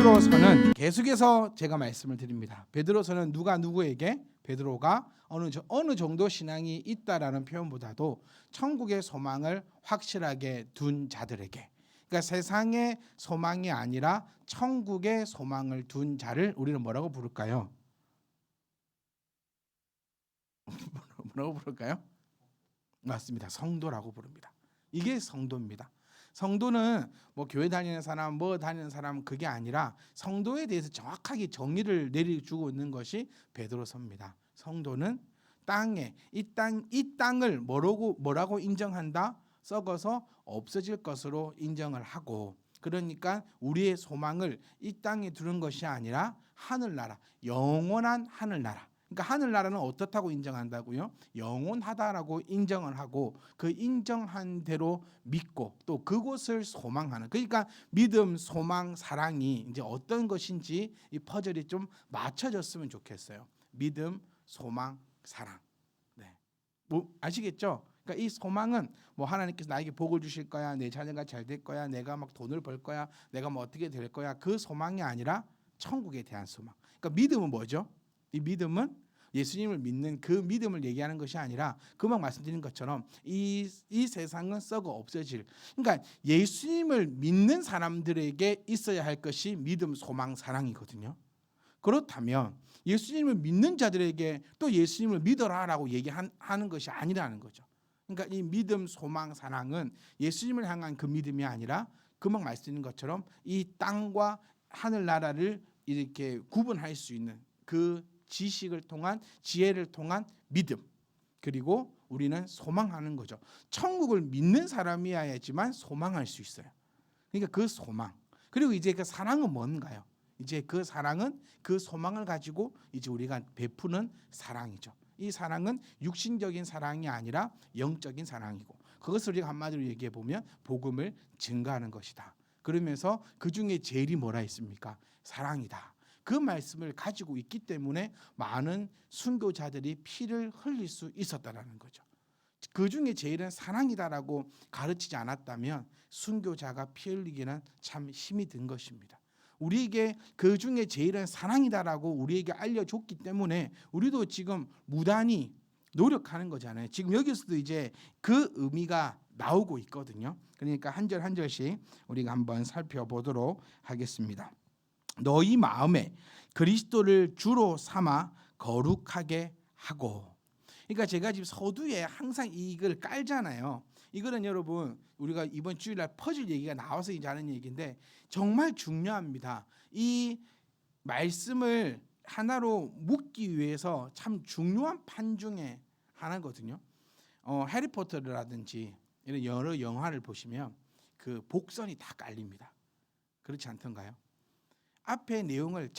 베드로서는 계속해서 제가 말씀을 드립니다. 베드로서는 누가 누구에게 베드로가 어느 정도 신앙이 있다라는 표현보다도 천국의 소망을 확실하게 둔 자들에게, 그러니까 세상의 소망이 아니라 천국의 소망을 둔 자를 우리는 뭐라고 부를까요? 뭐라고 부를까요? 맞습니다. 성도라고 부릅니다. 이게 성도입니다. 성도는 뭐 교회 다니는 사람, 뭐 다니는 사람 그게 아니라 성도에 대해서 정확하게 정의를 내려주고 있는 것이 베드로서입니다. 성도는 땅에 이 땅을 뭐라고 인정한다? 썩어서 없어질 것으로 인정을 하고, 그러니까 우리의 소망을 이 땅에 두는 것이 아니라 하늘나라, 영원한 하늘나라. 그러니까 하늘나라는 어떻다고 인정한다고요? 영원하다라고 인정을 하고 그 인정한 대로 믿고 또 그곳을 소망하는, 그러니까 믿음, 소망, 사랑이 이제 어떤 것인지 이 퍼즐이 좀 맞춰졌으면 좋겠어요. 믿음, 소망, 사랑. 네. 뭐 아시겠죠? 그러니까 이 소망은 뭐 하나님께서 나에게 복을 주실 거야, 내 자녀가 잘 될 거야, 내가 막 돈을 벌 거야, 내가 뭐 어떻게 될 거야, 그 소망이 아니라 천국에 대한 소망. 그러니까 믿음은 뭐죠? 이 믿음은 예수님을 믿는 그 믿음을 얘기하는 것이 아니라 금방 말씀드린 것처럼 이 세상은 썩어 없어질, 그러니까 예수님을 믿는 사람들에게 있어야 할 것이 믿음, 소망, 사랑이거든요. 그렇다면 예수님을 믿는 자들에게 또 예수님을 믿어라라고 얘기하는 것이 아니라는 거죠. 그러니까 이 믿음, 소망, 사랑은 예수님을 향한 그 믿음이 아니라 금방 말씀드린 것처럼 이 땅과 하늘나라를 이렇게 구분할 수 있는 그 지식을 통한, 지혜를 통한 믿음, 그리고 우리는 소망하는 거죠. 천국을 믿는 사람이어야지만 소망할 수 있어요. 그러니까 그 소망, 그리고 이제 그 사랑은 뭔가요? 이제 그 사랑은 그 소망을 가지고 이제 우리가 베푸는 사랑이죠. 이 사랑은 육신적인 사랑이 아니라 영적인 사랑이고, 그것을 우리가 한마디로 얘기해 보면 복음을 증가하는 것이다. 그러면서 그 중에 제일이 뭐라 했습니까? 사랑이다. 그 말씀을 가지고 있기 때문에 많은 순교자들이 피를 흘릴 수 있었다라는 거죠. 그 중에 제일은 사랑이다라고 가르치지 않았다면 순교자가 피 흘리기는 참 힘이 든 것입니다. 우리에게 그 중에 제일은 사랑이다라고 우리에게 알려줬기 때문에 우리도 지금 무단히 노력하는 거잖아요. 지금 여기서도 이제 그 의미가 나오고 있거든요. 그러니까 한 절 한 절씩 우리가 한번 살펴보도록 하겠습니다. 너희 마음에 그리스도를 주로 삼아 거룩하게 하고. 그러니까 제가 지금 서두에 항상 이걸 깔잖아요. 이거는 여러분 우리가 이번 주일날 퍼즐 얘기가 나와서 이제 하는 얘기인데 정말 중요합니다. 이 말씀을 하나로 묶기 위해서 참 중요한 판 중에 하나거든요. 해리포터라든지 이런 여러 영화를 보시면 그 복선이 다 깔립니다. 그렇지 않던가요? 앞에 내용을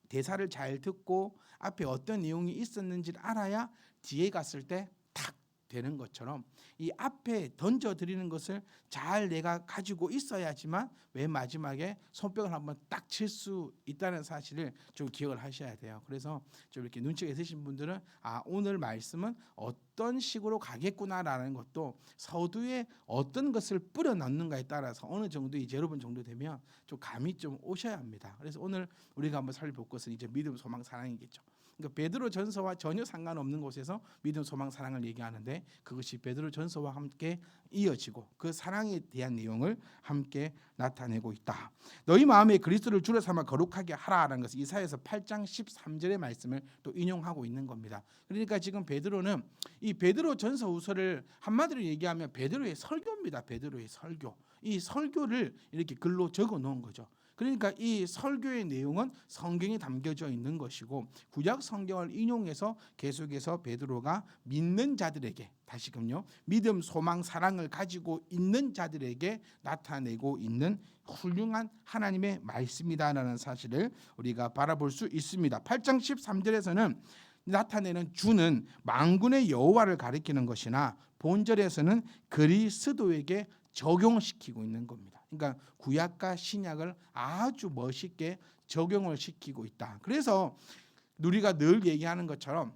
대사를 잘 듣고 앞에 어떤 내용이 있었는지를 알아야 뒤에 갔을 때 탁 되는 것처럼 이 앞에 던져드리는 것을 잘 내가 가지고 있어야지만 맨 마지막에 손뼉을 한번 딱 칠 수 있다는 사실을 좀 기억을 하셔야 돼요. 그래서 좀 이렇게 눈치가 있으신 분들은 오늘 말씀은 어떤 식으로 가겠구나라는 것도 서두에 어떤 것을 뿌려 넣는가에 따라서 어느 정도 이제 여러분 정도 되면 좀 감이 좀 오셔야 합니다. 그래서 오늘 우리가 한번 살펴볼 것은 이제 믿음, 소망, 사랑이겠죠. 그러니까 베드로 전서와 전혀 상관없는 곳에서 믿음, 소망, 사랑을 얘기하는데 그것이 베드로 전서와 함께 이어지고 그 사랑에 대한 내용을 함께 나타내고 있다. 너희 마음에 그리스도를 주로 삼아 거룩하게 하라라는 것은 이사야서 8장 13절의 말씀을 또 인용하고 있는 겁니다. 그러니까 지금 베드로는 이 베드로 전서 후서를 한마디로 얘기하면 베드로의 설교입니다. 베드로의 설교. 이 설교를 이렇게 글로 적어 놓은 거죠. 그러니까 이 설교의 내용은 성경에 담겨져 있는 것이고 구약 성경을 인용해서 계속해서 베드로가 믿는 자들에게, 다시금요, 믿음, 소망, 사랑을 가지고 있는 자들에게 나타내고 있는 훌륭한 하나님의 말씀이다라는 사실을 우리가 바라볼 수 있습니다. 8장 13절에서는 나타내는 주는 만군의 여호와를 가리키는 것이나 본절에서는 그리스도에게 적용시키고 있는 겁니다. 그러니까 구약과 신약을 아주 멋있게 적용을 시키고 있다. 그래서 우리가 늘 얘기하는 것처럼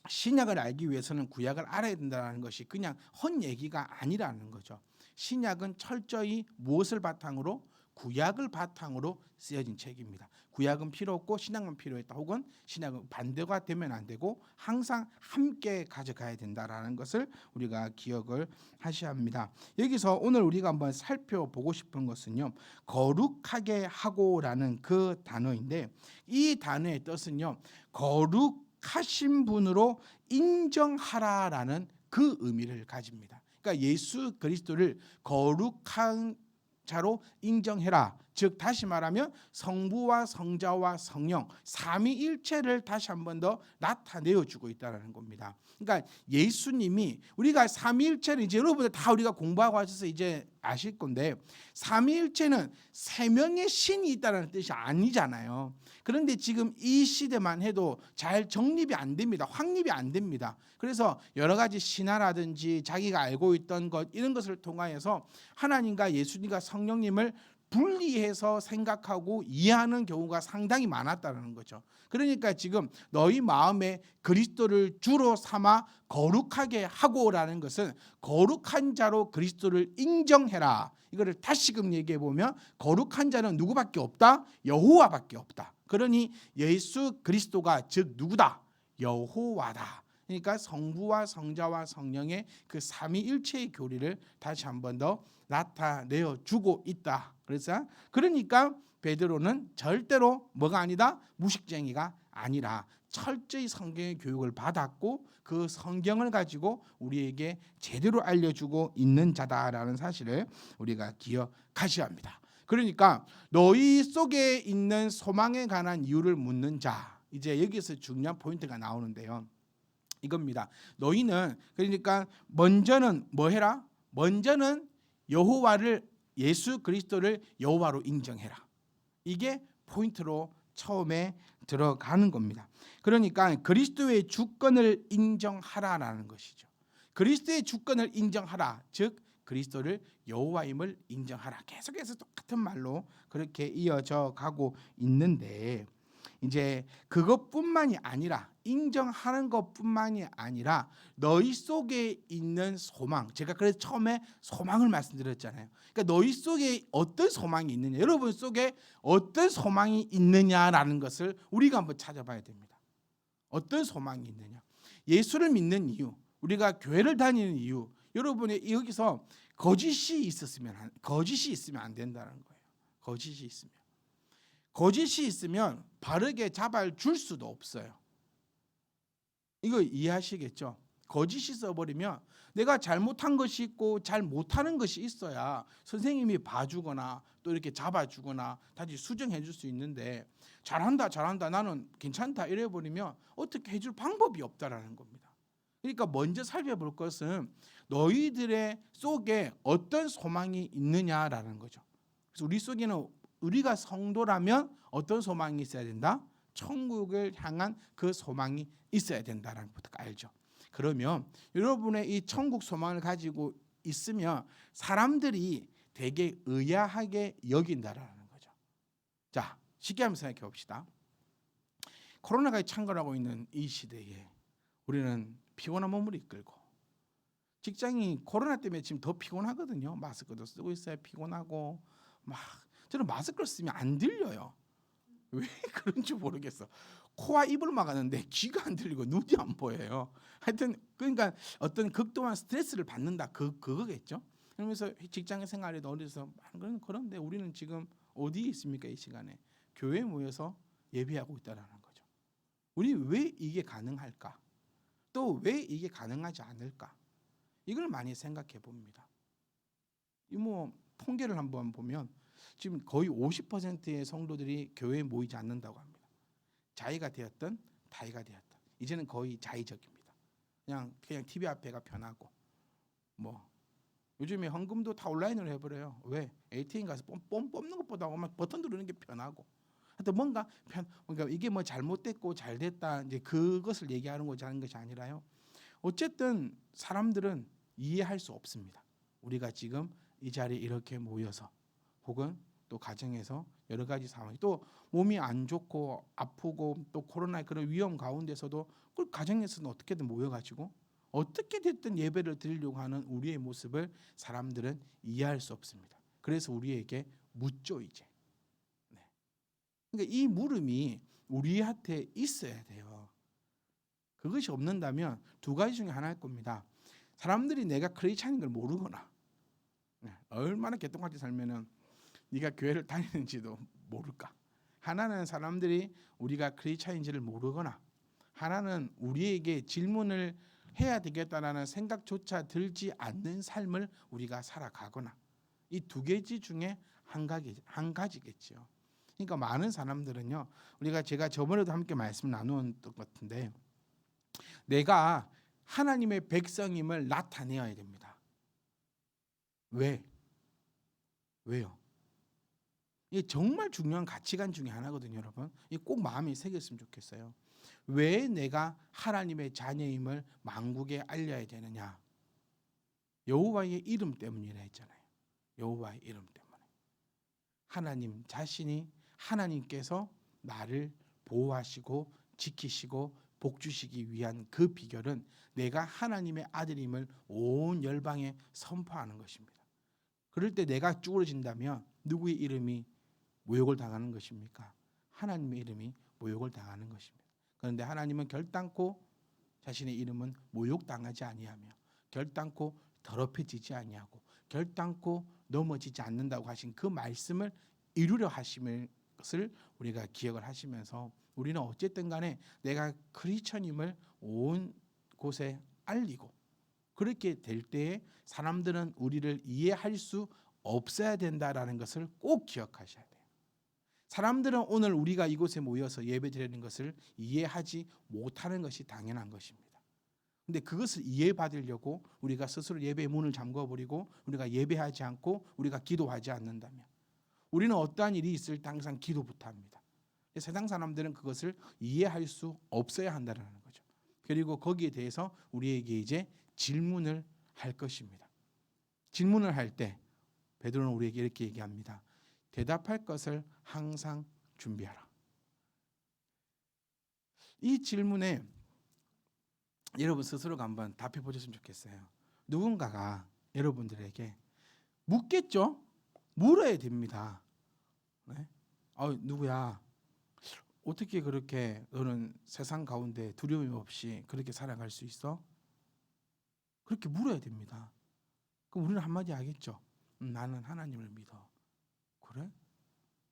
신약을 알기 위해서는 구약을 알아야 된다는 것이 그냥 헛 얘기가 아니라는 거죠. 신약은 철저히 무엇을 바탕으로? 구약을 바탕으로 쓰여진 책입니다. 구약은 필요 없고 신약만 필요했다. 혹은 신약은 반대가 되면 안 되고 항상 함께 가져가야 된다라는 것을 우리가 기억을 하셔야 합니다. 여기서 오늘 우리가 한번 살펴보고 싶은 것은요, 거룩하게 하고라는 그 단어인데, 이 단어의 뜻은요, 거룩하신 분으로 인정하라라는 그 의미를 가집니다. 그러니까 예수 그리스도를 거룩한 자로 인정해라. 즉 다시 말하면 성부와 성자와 성령 삼위일체를 다시 한 번 더 나타내어 주고 있다는 겁니다. 그러니까 예수님이, 우리가 삼위일체는 이제 여러분들 다 우리가 공부하고 하셔서 이제 아실 건데, 삼위일체는 세 명의 신이 있다는 뜻이 아니잖아요. 그런데 지금 이 시대만 해도 잘 정립이 안 됩니다. 확립이 안 됩니다. 그래서 여러 가지 신화라든지 자기가 알고 있던 것, 이런 것을 통하여서 하나님과 예수님과 성령님을 분리해서 생각하고 이해하는 경우가 상당히 많았다는 거죠. 그러니까 지금 너희 마음에 그리스도를 주로 삼아 거룩하게 하고라는 것은 거룩한 자로 그리스도를 인정해라. 이거를 다시금 얘기해 보면 거룩한 자는 누구밖에 없다? 여호와밖에 없다. 그러니 예수 그리스도가 즉 누구다? 여호와다. 그러니까 성부와 성자와 성령의 그 삼위일체의 교리를 다시 한 번 더 나타내어 주고 있다. 그러니까 베드로는 절대로 뭐가 아니다? 무식쟁이가 아니라 철저히 성경의 교육을 받았고 그 성경을 가지고 우리에게 제대로 알려주고 있는 자다라는 사실을 우리가 기억하셔야 합니다. 그러니까 너희 속에 있는 소망에 관한 이유를 묻는 자, 이제 여기서 중요한 포인트가 나오는데요. 이겁니다. 너희는 그러니까 먼저는 뭐 해라? 먼저는 여호와를, 예수 그리스도를 여호와로 인정해라. 이게 포인트로 처음에 들어가는 겁니다. 그러니까 그리스도의 주권을 인정하라라는 것이죠. 그리스도의 주권을 인정하라. 즉 그리스도를 여호와임을 인정하라. 계속해서 똑같은 말로 그렇게 이어져 가고 있는데, 이제 그것뿐만이 아니라, 인정하는 것뿐만이 아니라 너희 속에 있는 소망, 제가 그래서 처음에 소망을 말씀드렸잖아요. 그러니까 너희 속에 어떤 소망이 있느냐, 여러분 속에 어떤 소망이 있느냐라는 것을 우리가 한번 찾아봐야 됩니다. 어떤 소망이 있느냐, 예수를 믿는 이유, 우리가 교회를 다니는 이유, 여러분의 여기서 거짓이 있으면 안 된다는 거예요. 거짓이 있으면 바르게 잡아줄 수도 없어요. 이거 이해하시겠죠? 거짓이 써버리면 내가 잘못한 것이 있고 잘 못하는 것이 있어야 선생님이 봐주거나 또 이렇게 잡아주거나 다시 수정해 줄 수 있는데, 잘한다 나는 괜찮다 이래버리면 어떻게 해줄 방법이 없다라는 겁니다. 그러니까 먼저 살펴볼 것은 너희들의 속에 어떤 소망이 있느냐라는 거죠. 그래서 우리 속에는, 우리가 성도라면 어떤 소망이 있어야 된다? 천국을 향한 그 소망이 있어야 된다는 것도 알죠. 그러면 여러분의 이 천국 소망을 가지고 있으면 사람들이 되게 의아하게 여긴다라는 거죠. 자, 쉽게 한번 생각해 봅시다. 코로나가 창궐하고 있는 이 시대에 우리는 피곤한 몸을 이끌고, 직장이 코로나 때문에 지금 더 피곤하거든요. 마스크도 쓰고 있어야 피곤하고, 막 저는 마스크를 쓰면 안 들려요. 왜 그런지 모르겠어. 코와 입을 막았는데 귀가 안 들리고 눈이 안 보여요. 하여튼 그러니까 어떤 극도한 스트레스를 받는다, 그거겠죠. 그러면서 직장 생활에도 어디서 그런데 우리는 지금 어디에 있습니까? 이 시간에 교회에 모여서 예배하고 있다는 거죠. 우리 왜 이게 가능할까? 또 왜 이게 가능하지 않을까? 이걸 많이 생각해 봅니다. 이 뭐 통계를 한번 보면 지금 거의 50%의 성도들이 교회에 모이지 않는다고 합니다. 자의가 되었든 타의가 되었든 이제는 거의 자의적입니다. 그냥 TV 앞에가 편하고, 뭐 요즘에 헌금도 다 온라인으로 해버려요. 왜? ATM 가서 뽑는 것보다 버튼 누르는 게 편하고, 하여튼 뭔가 이게 뭐 잘못됐고 잘됐다 이제 그것을 얘기하는 것이 아니라요. 어쨌든 사람들은 이해할 수 없습니다. 우리가 지금 이 자리에 이렇게 모여서, 혹은 또 가정에서 여러 가지 상황이, 또 몸이 안 좋고 아프고 또 코로나의 그런 위험 가운데서도 그 가정에서는 어떻게든 모여가지고 어떻게 됐든 예배를 드리려고 하는 우리의 모습을 사람들은 이해할 수 없습니다. 그래서 우리에게 묻죠 이제. 네. 그러니까 이 물음이 우리한테 있어야 돼요. 그것이 없는다면 두 가지 중에 하나일 겁니다. 사람들이 내가 크리스찬인 걸 모르거나, 얼마나 개똥같이 살면은 네가 교회를 다니는지도 모를까. 하나는 사람들이 우리가 크리스찬인지를 모르거나, 하나는 우리에게 질문을 해야 되겠다라는 생각조차 들지 않는 삶을 우리가 살아가거나, 이 두 가지 중에 한 가지겠죠. 그러니까 많은 사람들은요, 제가 저번에도 함께 말씀 나누었던 것 같은데, 내가 하나님의 백성임을 나타내야 됩니다. 왜요? 이게 정말 중요한 가치관 중에 하나거든요, 여러분. 이거 꼭 마음에 새겼으면 좋겠어요. 왜 내가 하나님의 자녀임을 만국에 알려야 되느냐? 여호와의 이름 때문이라 했잖아요. 여호와의 이름 때문에. 하나님 자신이, 하나님께서 나를 보호하시고 지키시고 복 주시기 위한 그 비결은 내가 하나님의 아들임을 온 열방에 선포하는 것입니다. 그럴 때 내가 쭈그러진다면 누구의 이름이 모욕을 당하는 것입니까? 하나님의 이름이 모욕을 당하는 것입니다. 그런데 하나님은 결단코 자신의 이름은 모욕당하지 아니하며, 결단코 더럽혀지지 아니하고, 결단코 넘어지지 않는다고 하신 그 말씀을 이루려 하심을 것을 우리가 기억을 하시면서, 우리는 어쨌든 간에 내가 크리스천임을 온 곳에 알리고, 그렇게 될 때에 사람들은 우리를 이해할 수 없어야 된다라는 것을 꼭 기억하셔야 돼요. 사람들은 오늘 우리가 이곳에 모여서 예배드리는 것을 이해하지 못하는 것이 당연한 것입니다. 근데 그것을 이해받으려고 우리가 스스로 예배의 문을 잠궈버리고 우리가 예배하지 않고 우리가 기도하지 않는다면, 우리는 어떠한 일이 있을 때 항상 기도부터 합니다. 세상 사람들은 그것을 이해할 수 없어야 한다는 거죠. 그리고 거기에 대해서 우리에게 이제 질문을 할 것입니다. 질문을 할 때 베드로는 우리에게 이렇게 얘기합니다. 대답할 것을 항상 준비하라. 이 질문에 여러분 스스로가 한번 답해 보셨으면 좋겠어요. 누군가가 여러분들에게 묻겠죠? 물어야 됩니다. 네? 누구야? 어떻게 그렇게 너는 세상 가운데 두려움 없이 그렇게 살아갈 수 있어? 그렇게 물어야 됩니다. 그럼 우리는 한마디 하겠죠. 나는 하나님을 믿어. 그래?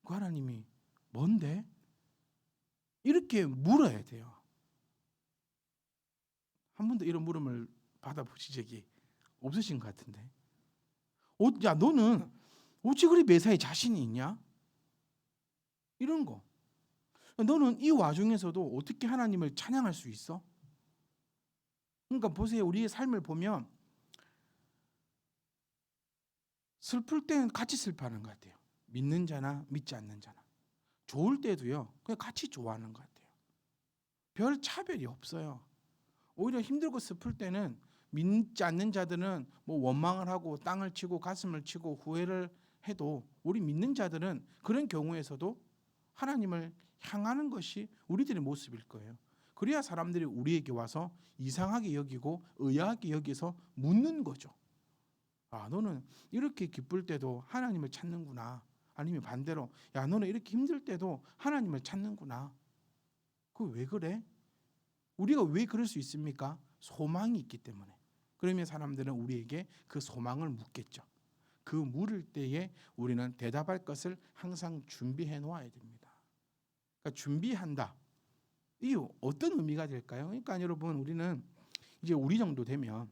그 하나님이 뭔데? 이렇게 물어야 돼요. 한 번도 이런 물음을 받아보신 적이 없으신 것 같은데. 야, 너는 어찌 그리 매사에 자신이 있냐? 이런 거. 너는 이 와중에서도 어떻게 하나님을 찬양할 수 있어? 그러니까 보세요. 우리의 삶을 보면 슬플 때는 같이 슬퍼하는 것 같아요. 믿는 자나 믿지 않는 자나. 좋을 때도요, 그냥 같이 좋아하는 것 같아요. 별 차별이 없어요. 오히려 힘들고 슬플 때는 믿지 않는 자들은 뭐 원망을 하고 땅을 치고 가슴을 치고 후회를 해도, 우리 믿는 자들은 그런 경우에서도 하나님을 향하는 것이 우리들의 모습일 거예요. 그래야 사람들이 우리에게 와서 이상하게 여기고 의아하게 여기서 묻는 거죠. 너는 이렇게 기쁠 때도 하나님을 찾는구나. 아니면 반대로, 야, 너는 이렇게 힘들 때도 하나님을 찾는구나. 그거 왜 그래? 우리가 왜 그럴 수 있습니까? 소망이 있기 때문에. 그러면 사람들은 우리에게 그 소망을 묻겠죠. 그 물을 때에 우리는 대답할 것을 항상 준비해 놓아야 됩니다. 그러니까 준비한다. 이 어떤 의미가 될까요? 그러니까 여러분, 우리는 이제 우리 정도 되면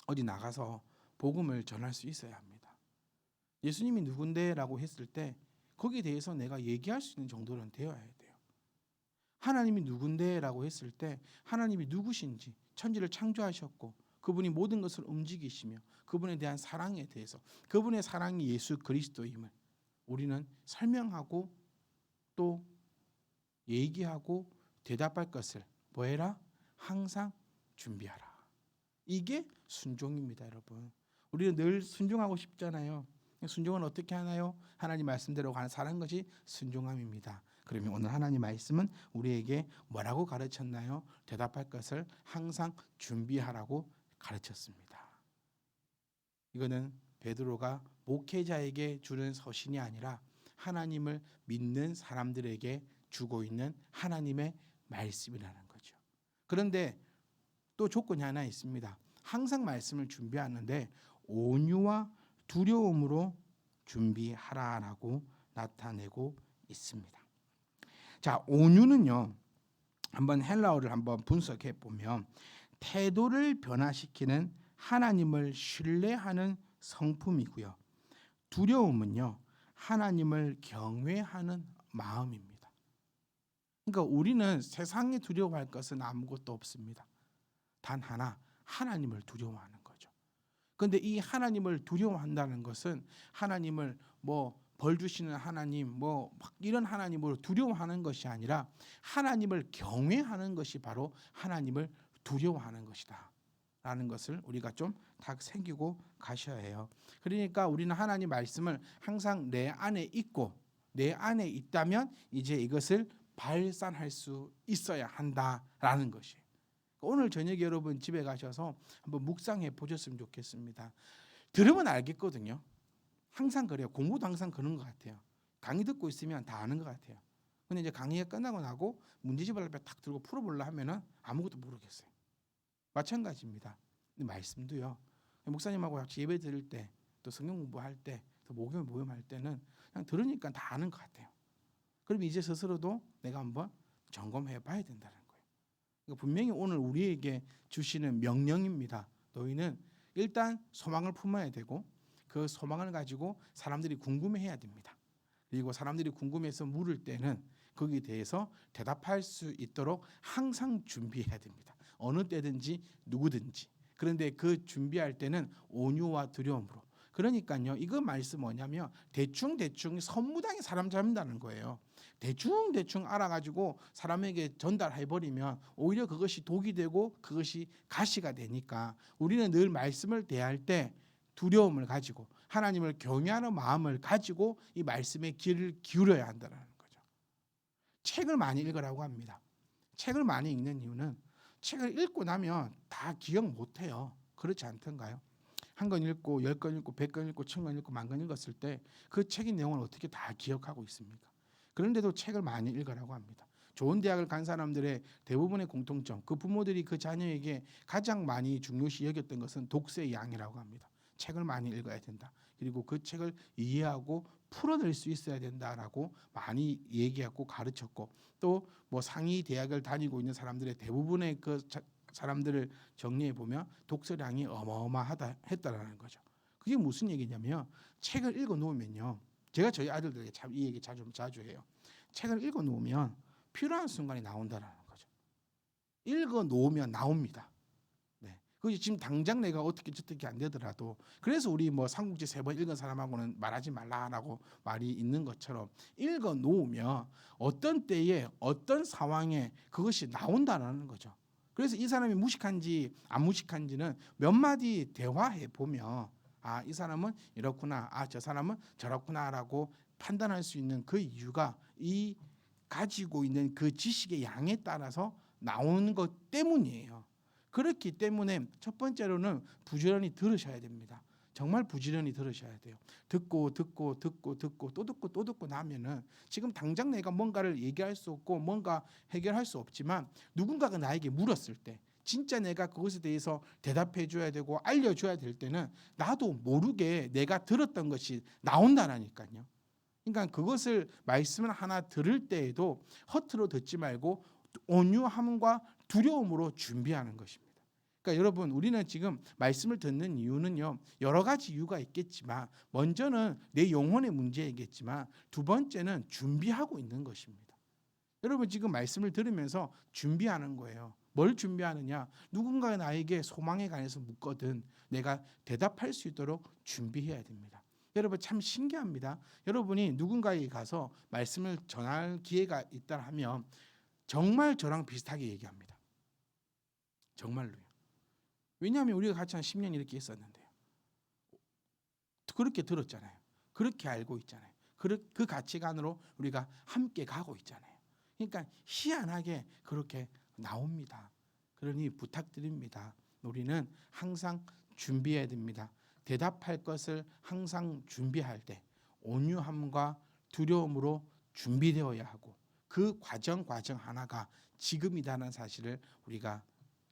어디 나가서 복음을 전할 수 있어야 합니다. 예수님이 누군데라고 했을 때 거기에 대해서 내가 얘기할 수 있는 정도는 되어야 돼요. 하나님이 누군데라고 했을 때 하나님이 누구신지, 천지를 창조하셨고 그분이 모든 것을 움직이시며 그분에 대한 사랑에 대해서, 그분의 사랑이 예수 그리스도임을 우리는 설명하고 또 얘기하고 대답할 것을 뭐해라? 항상 준비하라. 이게 순종입니다, 여러분. 우리는 늘 순종하고 싶잖아요. 순종은 어떻게 하나요? 하나님 말씀대로 사는 것이 순종함입니다. 그러면 오늘 하나님 말씀은 우리에게 뭐라고 가르쳤나요? 대답할 것을 항상 준비하라고 가르쳤습니다. 이거는 베드로가 목회자에게 주는 서신이 아니라 하나님을 믿는 사람들에게 주고 있는 하나님의 말씀이라는 거죠. 그런데 또 조건이 하나 있습니다. 항상 말씀을 준비하는데 온유와 두려움으로 준비하라라고 나타내고 있습니다. 자, 온유는요. 한번 헬라어를 한번 분석해 보면 태도를 변화시키는 하나님을 신뢰하는 성품이고요. 두려움은요. 하나님을 경외하는 마음입니다. 그러니까 우리는 세상에 두려워할 것은 아무것도 없습니다. 단 하나, 하나님을 두려워하는 거죠. 그런데 이 하나님을 두려워한다는 것은 하나님을 벌 주시는 하나님 막 이런 하나님으로 두려워하는 것이 아니라 하나님을 경외하는 것이 바로 하나님을 두려워하는 것이다 라는 것을 우리가 좀 다 새기고 가셔야 해요. 그러니까 우리는 하나님 말씀을 항상 내 안에 있고 내 안에 있다면 이제 이것을 발산할 수 있어야 한다라는 것이에요. 오늘 저녁에 여러분 집에 가셔서 한번 묵상해 보셨으면 좋겠습니다. 들으면 알겠거든요. 항상 그래요. 공부도 항상 그런 것 같아요. 강의 듣고 있으면 다 아는 것 같아요. 근데 이제 강의가 끝나고 나고 문제집을 앞에 탁 들고 풀어보려 하면은 아무것도 모르겠어요. 마찬가지입니다. 근데 말씀도요. 목사님하고 같이 예배 드릴 때, 또 성경 공부할 때, 또 목요일 모임할 때는 그냥 들으니까 다 아는 것 같아요. 그럼 이제 스스로도 내가 한번 점검해 봐야 된다는 거예요. 그러니까 분명히 오늘 우리에게 주시는 명령입니다. 너희는 일단 소망을 품어야 되고 그 소망을 가지고 사람들이 궁금해해야 됩니다. 그리고 사람들이 궁금해서 물을 때는 거기에 대해서 대답할 수 있도록 항상 준비해야 됩니다. 어느 때든지 누구든지. 그런데 그 준비할 때는 온유와 두려움으로. 그러니까요. 이거 말씀 뭐냐면 대충 선무당에 사람 잡는다는 거예요. 대충 알아가지고 사람에게 전달해버리면 오히려 그것이 독이 되고 그것이 가시가 되니까 우리는 늘 말씀을 대할 때 두려움을 가지고 하나님을 경외하는 마음을 가지고 이 말씀에 귀를 기울여야 한다는 거죠. 책을 많이 읽으라고 합니다. 책을 많이 읽는 이유는 책을 읽고 나면 다 기억 못해요. 그렇지 않던가요? 한 권 읽고 10권 읽고 100권 읽고 1000권 읽고 10,000권 읽었을 때 그 책의 내용을 어떻게 다 기억하고 있습니까? 그런데도 책을 많이 읽으라고 합니다. 좋은 대학을 간 사람들의 대부분의 공통점, 그 부모들이 그 자녀에게 가장 많이 중요시 여겼던 것은 독서의 양이라고 합니다. 책을 많이 읽어야 된다. 그리고 그 책을 이해하고 풀어낼 수 있어야 된다라고 많이 얘기하고 가르쳤고 또 상위 대학을 다니고 있는 사람들의 대부분의 그 사람들을 정리해 보면 독서량이 어마어마하다 했다라는 거죠. 그게 무슨 얘기냐면 책을 읽어 놓으면요. 제가 저희 아들들에게 참 이 얘기 자주 해요. 책을 읽어 놓으면 필요한 순간이 나온다라는 거죠. 읽어 놓으면 나옵니다. 그게 지금 당장 내가 어떻게 안 되더라도 그래서 우리 삼국지 3번 읽은 사람하고는 말하지 말라라고 말이 있는 것처럼 읽어 놓으면 어떤 때에 어떤 상황에 그것이 나온다라는 거죠. 그래서 이 사람이 무식한지 안 무식한지는 몇 마디 대화해 보면 이 사람은 이렇구나, 저 사람은 저렇구나라고 판단할 수 있는 그 이유가 이 가지고 있는 그 지식의 양에 따라서 나오는 것 때문이에요. 그렇기 때문에 첫 번째로는 부지런히 들으셔야 됩니다. 정말 부지런히 들으셔야 돼요. 듣고 또 듣고 나면은 지금 당장 내가 뭔가를 얘기할 수 없고 뭔가 해결할 수 없지만 누군가가 나에게 물었을 때 진짜 내가 그것에 대해서 대답해 줘야 되고 알려줘야 될 때는 나도 모르게 내가 들었던 것이 나온다라니까요. 그러니까 그것을 말씀을 하나 들을 때에도 허투루 듣지 말고 온유함과 두려움으로 준비하는 것입니다. 그러니까 여러분 우리는 지금 말씀을 듣는 이유는요. 여러 가지 이유가 있겠지만 먼저는 내 영혼의 문제이겠지만 두 번째는 준비하고 있는 것입니다. 여러분 지금 말씀을 들으면서 준비하는 거예요. 뭘 준비하느냐? 누군가 나에게 소망에 관해서 묻거든 내가 대답할 수 있도록 준비해야 됩니다. 여러분 참 신기합니다. 여러분이 누군가에게 가서 말씀을 전할 기회가 있다 하면 정말 저랑 비슷하게 얘기합니다. 정말로요. 왜냐하면 우리가 같이 한 10년 이렇게 했었는데요. 그렇게 들었잖아요. 그렇게 알고 있잖아요. 그 가치관으로 우리가 함께 가고 있잖아요. 그러니까 희한하게 그렇게 나옵니다. 그러니 부탁드립니다. 우리는 항상 준비해야 됩니다. 대답할 것을 항상 준비할 때 온유함과 두려움으로 준비되어야 하고 그 과정 하나가 지금이라는 사실을 우리가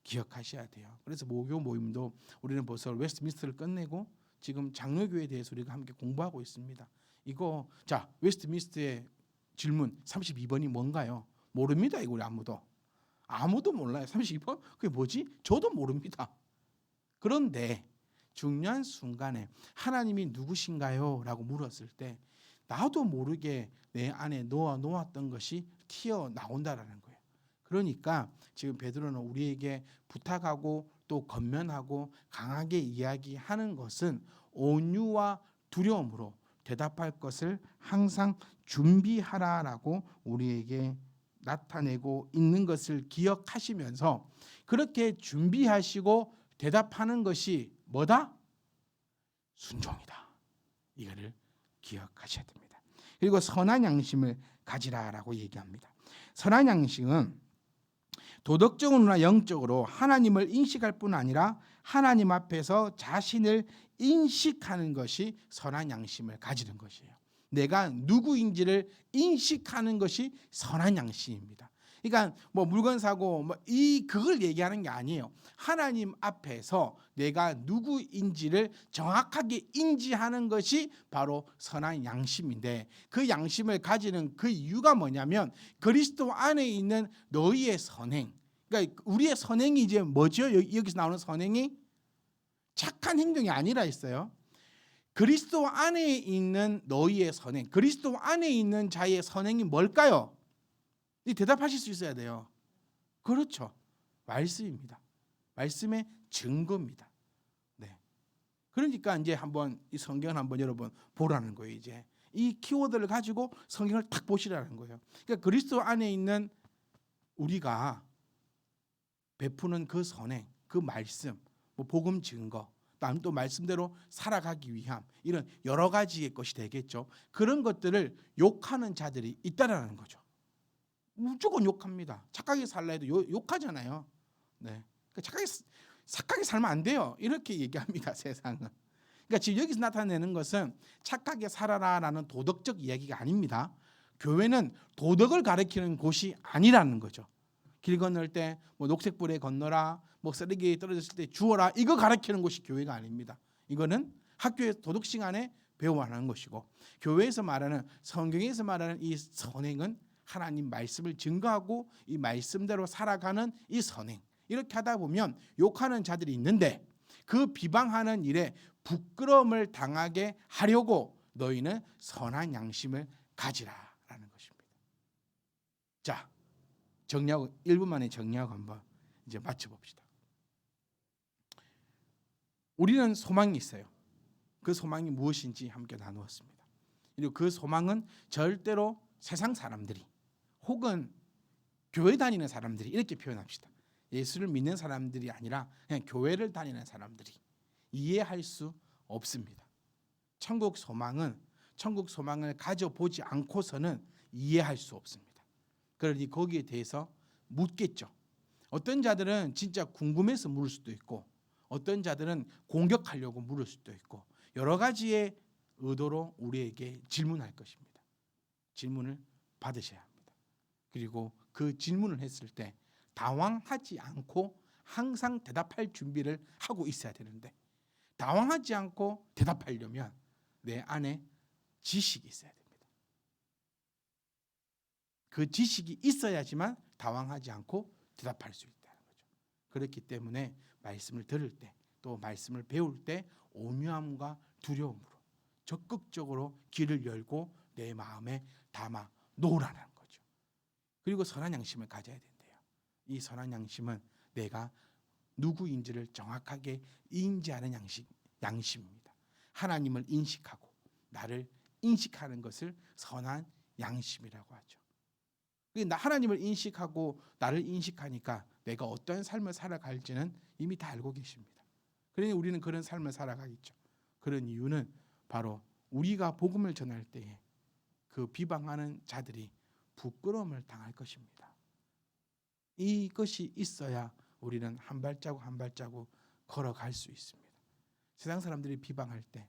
기억하셔야 돼요. 그래서 모교 모임도 우리는 벌써 웨스트민스터를 끝내고 지금 장로교회에 대해서 우리가 함께 공부하고 있습니다. 이거 자 웨스트민스터의 질문 32번이 뭔가요? 모릅니다. 이거 우리 아무도 몰라요. 32번 그게 뭐지? 저도 모릅니다. 그런데 중요한 순간에 하나님이 누구신가요? 라고 물었을 때 나도 모르게 내 안에 놓았던 것이 튀어나온다라는 거예요. 그러니까 지금 베드로는 우리에게 부탁하고 또 권면하고 강하게 이야기하는 것은 온유와 두려움으로 대답할 것을 항상 준비하라라고 우리에게 나타내고 있는 것을 기억하시면서 그렇게 준비하시고 대답하는 것이 뭐다? 순종이다. 이거를 기억하셔야 됩니다. 그리고 선한 양심을 가지라라고 얘기합니다. 선한 양심은 도덕적으로나 영적으로 하나님을 인식할 뿐 아니라 하나님 앞에서 자신을 인식하는 것이 선한 양심을 가지는 것이에요. 내가 누구인지를 인식하는 것이 선한 양심입니다. 그러니까 뭐 물건 사고 그걸 얘기하는 게 아니에요. 하나님 앞에서 내가 누구인지를 정확하게 인지하는 것이 바로 선한 양심인데 그 양심을 가지는 그 이유가 뭐냐면 그리스도 안에 있는 너희의 선행. 그러니까 우리의 선행이 이제 뭐죠? 여기서 나오는 선행이 착한 행동이 아니라 있어요. 그리스도 안에 있는 너희의 선행, 그리스도 안에 있는 자의 선행이 뭘까요? 대답하실 수 있어야 돼요. 그렇죠. 말씀입니다. 말씀의 증거입니다. 네. 그러니까 이제 한번 이 성경을 한번 여러분 보라는 거예요. 이제 이 키워드를 가지고 성경을 딱 보시라는 거예요. 그러니까 그리스도 안에 있는 우리가 베푸는 그 선행, 그 말씀, 복음 증거, 또 말씀대로 살아가기 위함 이런 여러 가지의 것이 되겠죠. 그런 것들을 욕하는 자들이 있다라는 거죠. 무조건 욕합니다. 착하게 살라 해도 욕하잖아요. 네. 그러니까 착하게 살면 안 돼요. 이렇게 얘기합니다. 세상은. 그러니까 지금 여기서 나타내는 것은 착하게 살아라라는 도덕적 이야기가 아닙니다. 교회는 도덕을 가르치는 곳이 아니라는 거죠. 길 건널 때 녹색불에 건너라, 쓰레기 떨어졌을 때 주워라 이거 가르치는 곳이 교회가 아닙니다. 이거는 학교에서 도덕 시간에 배워하는 것이고 교회에서 말하는 성경에서 말하는 이 선행은 하나님 말씀을 증거하고 이 말씀대로 살아가는 이 선행 이렇게 하다 보면 욕하는 자들이 있는데 그 비방하는 일에 부끄러움을 당하게 하려고 너희는 선한 양심을 가지라라는 것입니다. 자, 정리하고 1분 만에 정리하고 한번 이제 맞춰봅시다. 우리는 소망이 있어요. 그 소망이 무엇인지 함께 나누었습니다. 그리고 그 소망은 절대로 세상 사람들이 혹은 교회 다니는 사람들이 이렇게 표현합시다. 예수를 믿는 사람들이 아니라 그냥 교회를 다니는 사람들이 이해할 수 없습니다. 천국 소망을 가져보지 않고서는 이해할 수 없습니다. 그러니 거기에 대해서 묻겠죠. 어떤 자들은 진짜 궁금해서 물을 수도 있고 어떤 자들은 공격하려고 물을 수도 있고 여러 가지의 의도로 우리에게 질문할 것입니다. 질문을 받으셔야 합니다. 그리고 그 질문을 했을 때 당황하지 않고 항상 대답할 준비를 하고 있어야 되는데 당황하지 않고 대답하려면 내 안에 지식이 있어야 됩니다. 그 지식이 있어야지만 당황하지 않고 대답할 수 있다는 거죠. 그렇기 때문에 말씀을 들을 때 또 말씀을 배울 때 온유함과 두려움으로 적극적으로 귀를 열고 내 마음에 담아 놓으라는 거죠. 그리고 선한 양심을 가져야 된대요. 이 선한 양심은 내가 누구인지를 정확하게 인지하는 양심입니다. 하나님을 인식하고 나를 인식하는 것을 선한 양심이라고 하죠. 하나님을 인식하고 나를 인식하니까 내가 어떤 삶을 살아갈지는 이미 다 알고 계십니다. 그러니 우리는 그런 삶을 살아가겠죠. 그런 이유는 바로 우리가 복음을 전할 때에 그 비방하는 자들이 부끄러움을 당할 것입니다. 이것이 있어야 우리는 한 발자국 한 발자국 걸어갈 수 있습니다. 세상 사람들이 비방할 때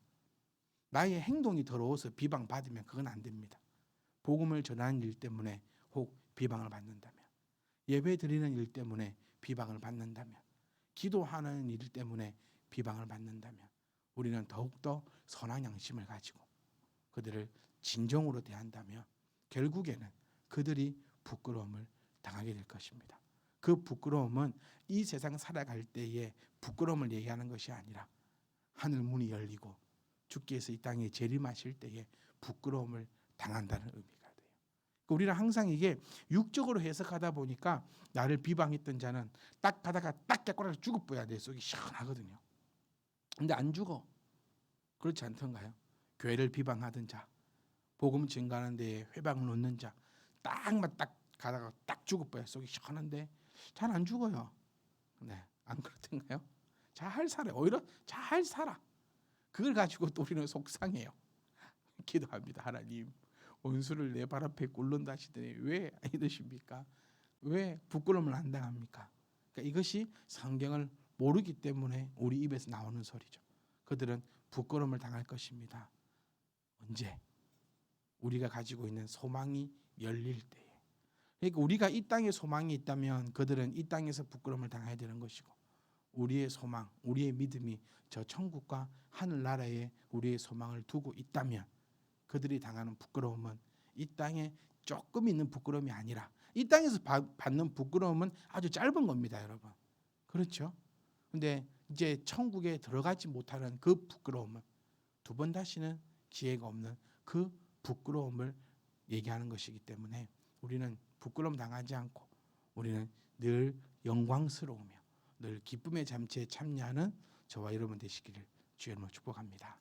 나의 행동이 더러워서 비방받으면 그건 안 됩니다. 복음을 전하는 일 때문에 혹 비방을 받는다면, 예배 드리는 일 때문에 비방을 받는다면, 기도하는 일 때문에 비방을 받는다면 우리는 더욱더 선한 양심을 가지고 그들을 진정으로 대한다면 결국에는 그들이 부끄러움을 당하게 될 것입니다. 그 부끄러움은 이 세상 살아갈 때에 부끄러움을 얘기하는 것이 아니라 하늘 문이 열리고 주께서 이 땅에 재림하실 때에 부끄러움을 당한다는 의미가 돼요. 우리는 항상 이게 육적으로 해석하다 보니까 나를 비방했던 자는 딱 가다가 딱 깨꼬라서 죽어버려야 내 속이 시원하거든요. 근데 안 죽어. 그렇지 않던가요? 교회를 비방하던 자, 복음 증거하는 데에 회방을 놓는 자, 딱 가다가 딱 죽어버려 속이 시원한데 잘 안 죽어요. 네, 안 그렇던가요? 잘 살아. 오히려 잘 살아. 그걸 가지고 또 우리는 속상해요. 기도합니다. 하나님, 원수를 내 발 앞에 꿇는다 하시더니 왜 안 이러십니까? 왜 부끄러움을 안 당합니까? 그러니까 이것이 성경을 모르기 때문에 우리 입에서 나오는 소리죠. 그들은 부끄러움을 당할 것입니다. 언제? 우리가 가지고 있는 소망이 열릴 때에. 그러니까 우리가 이 땅에 소망이 있다면 그들은 이 땅에서 부끄러움을 당해야 되는 것이고, 우리의 소망, 우리의 믿음이 저 천국과 하늘나라에 우리의 소망을 두고 있다면 그들이 당하는 부끄러움은 이 땅에 조금 있는 부끄러움이 아니라 이 땅에서 받는 부끄러움은 아주 짧은 겁니다, 여러분. 그렇죠? 근데 이제 천국에 들어가지 못하는 그 부끄러움은 두 번 다시는 기회가 없는 그 부끄러움을 얘기하는 것이기 때문에 우리는 부끄러움 당하지 않고 우리는 늘 영광스러우며 늘 기쁨의 잠시에 참여하는 저와 여러분 되시기를 주의 이름으로 축복합니다.